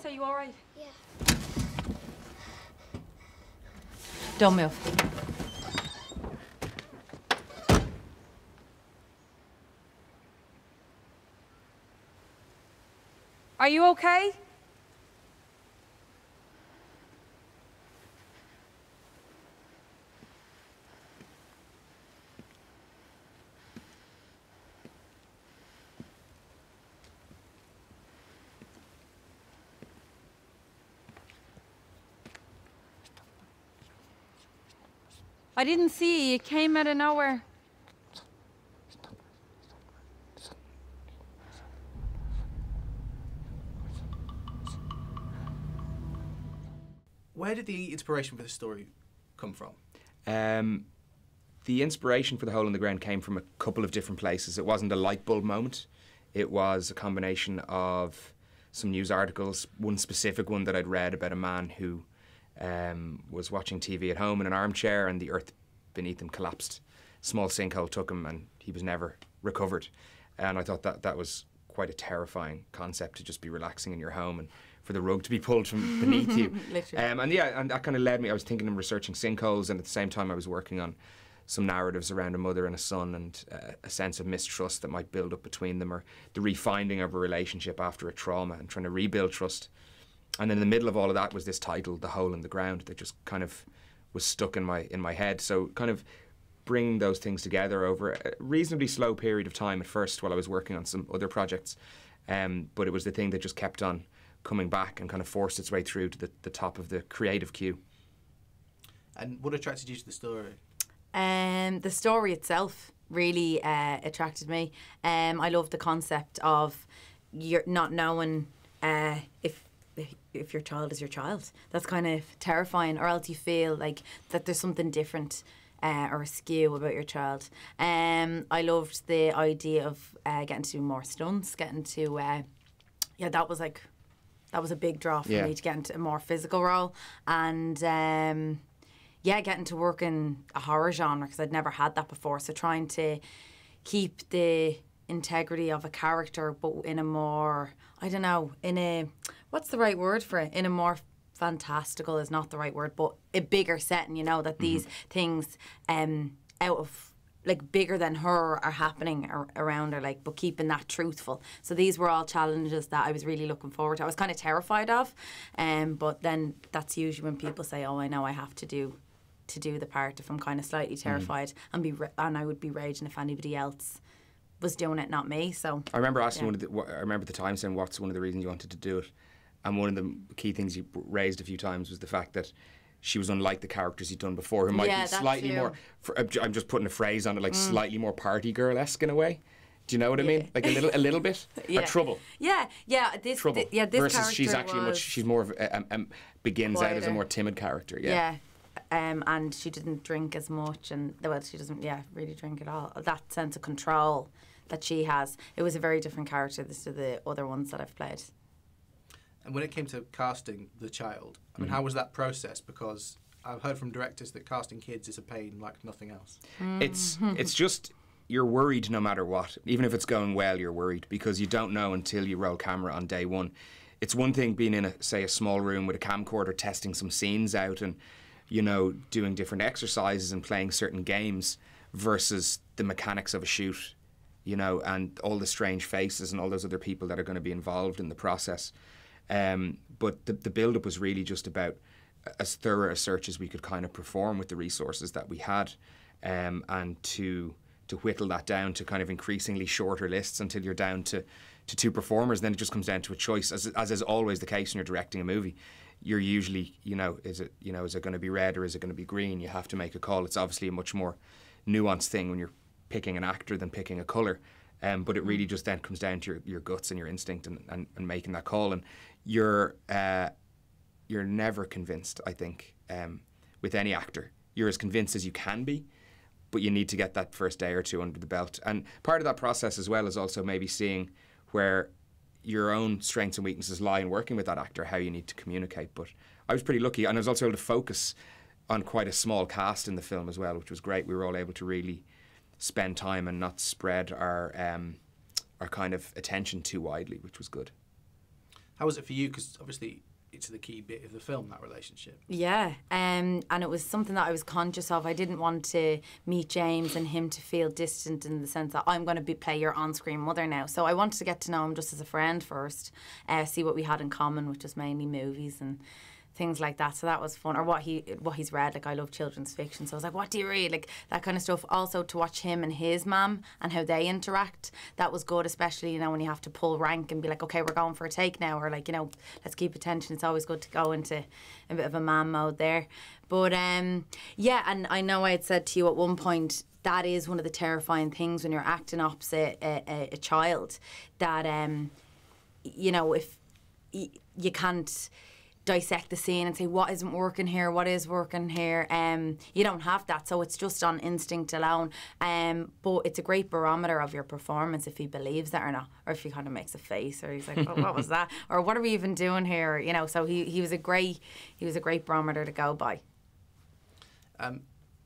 Are you all right? Yeah. Don't move. Are you okay? I didn't see you. You came out of nowhere. Where did the inspiration for the story come from? The inspiration for The Hole in the Ground came from a couple of different places. It wasn't a light bulb moment. It was a combination of some news articles, one specific one that I'd read about a man who was watching TV at home in an armchair and the earth beneath him collapsed. Small sinkhole took him and he was never recovered. And I thought that was quite a terrifying concept, to just be relaxing in your home and for the rug to be pulled from beneath you. And that kind of led me, I was thinking and researching sinkholes, and at the same time I was working on some narratives around a mother and a son, and a sense of mistrust that might build up between them, or the refinding of a relationship after a trauma and trying to rebuild trust. And then in the middle of all of that was this title, The Hole in the Ground, that just kind of was stuck in my head. So kind of bringing those things together over a reasonably slow period of time at first while I was working on some other projects. But it was the thing that just kept on coming back and kind of forced its way through to the top of the creative queue. And what attracted you to the story? The story itself really attracted me. I love the concept of you're not knowing if your child is your child. That's kind of terrifying, or else you feel like that there's something different or askew about your child. I loved the idea of getting to do more stunts, getting to that was a big draw for me, to get into a more physical role, and getting to work in a horror genre, because I'd never had that before. So trying to keep the integrity of a character, but in a more, I don't know, in a, what's the right word for it? In a more fantastical is not the right word, but a bigger setting, you know, that these things out of, like, bigger than her are happening around her, like, but keeping that truthful. So these were all challenges that I was really looking forward to. I was kind of terrified of, but then that's usually when people say, oh, I know I have to do the part, if I'm kind of slightly terrified, and I would be raging if anybody else was doing it, not me. So I remember asking I remember at the time saying, what's one of the reasons you wanted to do it? And one of the key things you raised a few times was the fact that she was unlike the characters you'd done before, who might be slightly more, I'm just putting a phrase on it, like slightly more party girl-esque in a way. Do you know what I mean? Like a little bit? A trouble. This trouble. This versus character she's actually she's more of begins quieter. out as a more timid character. And she didn't drink as much, and well, she doesn't really drink at all. That sense of control that she has, it was a very different character to the other ones that I've played. And when it came to casting the child, I mean, how was that process? Because I've heard from directors that casting kids is a pain like nothing else. It's just, you're worried no matter what. Even if it's going well, you're worried, because you don't know until you roll camera on day one. It's one thing being in a small room with a camcorder testing some scenes out and, you know, doing different exercises and playing certain games, versus the mechanics of a shoot, you know, and all the strange faces and all those other people that are going to be involved in the process. But the build-up was really just about as thorough a search as we could kind of perform with the resources that we had, and to whittle that down to kind of increasingly shorter lists until you're down to two performers. Then it just comes down to a choice, as is always the case when you're directing a movie. You're usually, is it going to be red or is it going to be green? You have to make a call. It's obviously a much more nuanced thing when you're picking an actor than picking a colour. But it really just then comes down to your guts and your instinct and making that call. And you're never convinced, I think, with any actor. You're as convinced as you can be, but you need to get that first day or two under the belt. And part of that process as well is also maybe seeing where your own strengths and weaknesses lie in working with that actor, how you need to communicate. But I was pretty lucky, and I was also able to focus on quite a small cast in the film as well, which was great. We were all able to really spend time and not spread our kind of attention too widely, which was good. How was it for you? Because obviously it's the key bit of the film, that relationship. Yeah, and it was something that I was conscious of. I didn't want to meet James and him to feel distant in the sense that I'm going to play your on-screen mother now. So I wanted to get to know him just as a friend first, see what we had in common, which was mainly movies and things like that. So that was fun. Or what he's read. Like, I love children's fiction, so I was like, what do you read? Like, that kind of stuff. Also, to watch him and his mum and how they interact, that was good, especially, you know, when you have to pull rank and be like, okay, we're going for a take now, or like, you know, let's keep attention. It's always good to go into a bit of a man mode there. But yeah, and I know I had said to you at one point, that is one of the terrifying things when you're acting opposite a child, that you know, if you can't dissect the scene and say what isn't working here, what is working here. You don't have that, so it's just on instinct alone. But it's a great barometer of your performance if he believes that or not, or if he kind of makes a face, or he's like, oh, what was that, or what are we even doing here? You know, so he was a great barometer to go by.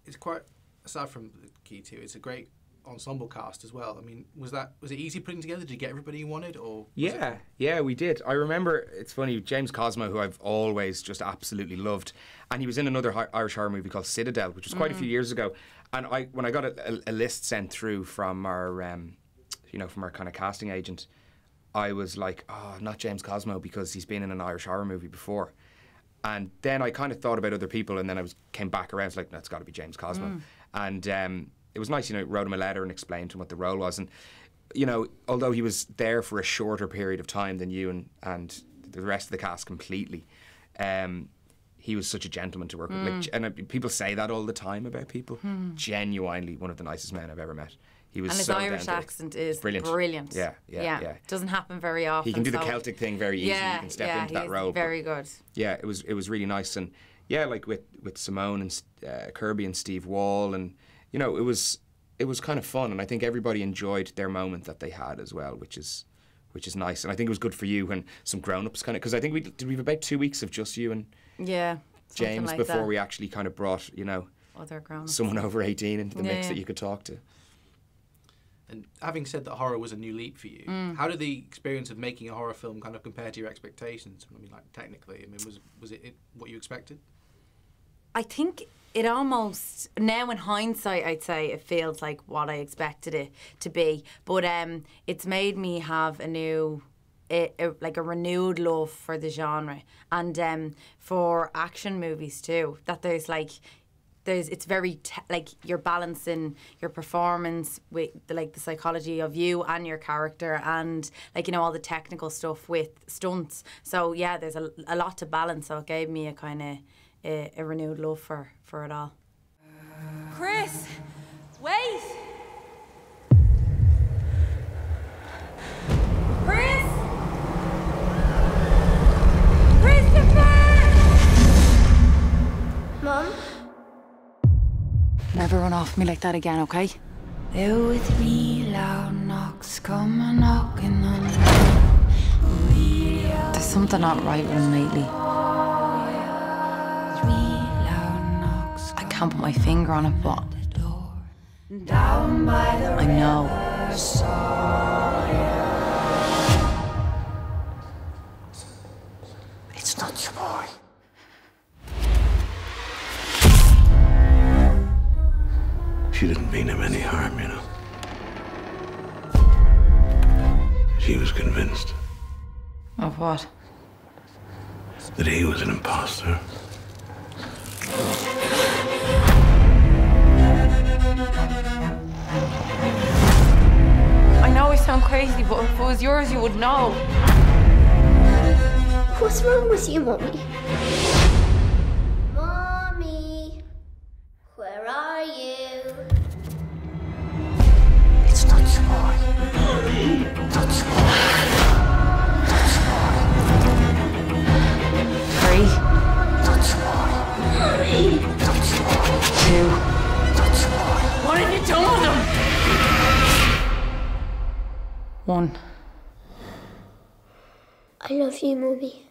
It's quite, aside from the key two, it's a great ensemble cast as well. I mean, was it easy putting together? Did you get everybody you wanted, or yeah, we did. I remember, it's funny, James Cosmo, who I've always just absolutely loved, and he was in another Irish horror movie called Citadel, which was quite a few years ago. And when I got a list sent through from our from our kind of casting agent, I was like, oh, not James Cosmo, because he's been in an Irish horror movie before. And then I kind of thought about other people, and then came back around, it's like, no, it's got to be James Cosmo. And it was nice, you know, wrote him a letter and explained to him what the role was. And, you know, although he was there for a shorter period of time than you and the rest of the cast completely, he was such a gentleman to work with. Like, and people say that all the time about people. Genuinely one of the nicest men I've ever met. He was, and his Irish accent is brilliant. Yeah. Doesn't happen very often. He can do the Celtic thing very easily. He can step into that role. Very good. Yeah, it was really nice. And yeah, like with Simone and Kirby and Steve Wall, and you know, it was kind of fun, and I think everybody enjoyed their moment that they had as well, which is nice. And I think it was good for you when some grown-ups kind of, because I think we have about 2 weeks of just you and James like before we actually kind of brought, you know, other grown-ups, someone over 18 into the mix that you could talk to. And having said that horror was a new leap for you, how did the experience of making a horror film kind of compare to your expectations? I mean, like, technically, I mean, was it what you expected? I think it almost, now in hindsight, I'd say it feels like what I expected it to be. But it's made me have a new, like a renewed love for the genre, and for action movies too. That it's very like you're balancing your performance with the psychology of you and your character, and like, you know, all the technical stuff with stunts. So yeah, there's a lot to balance. So it gave me a kind of a renewed love for it all. Chris, wait! Chris! Christopher! Mum? Never run off me like that again, okay? There were 3 loud knocks coming knocking on the door. There's something not right with him lately. I can't put my finger on it, but I know. It's not your boy. She didn't mean him any harm, you know. She was convinced Of what? that he was an imposter. I know I sound crazy, but if it was yours, you would know. What's wrong with you, Mommy? Mommy, where are you? It's not your boy. Not your boy. Not your boy. 3, Not your boy. Not your boy. 2. Not your boy. What have you done with him? 1. I love you, Mommy.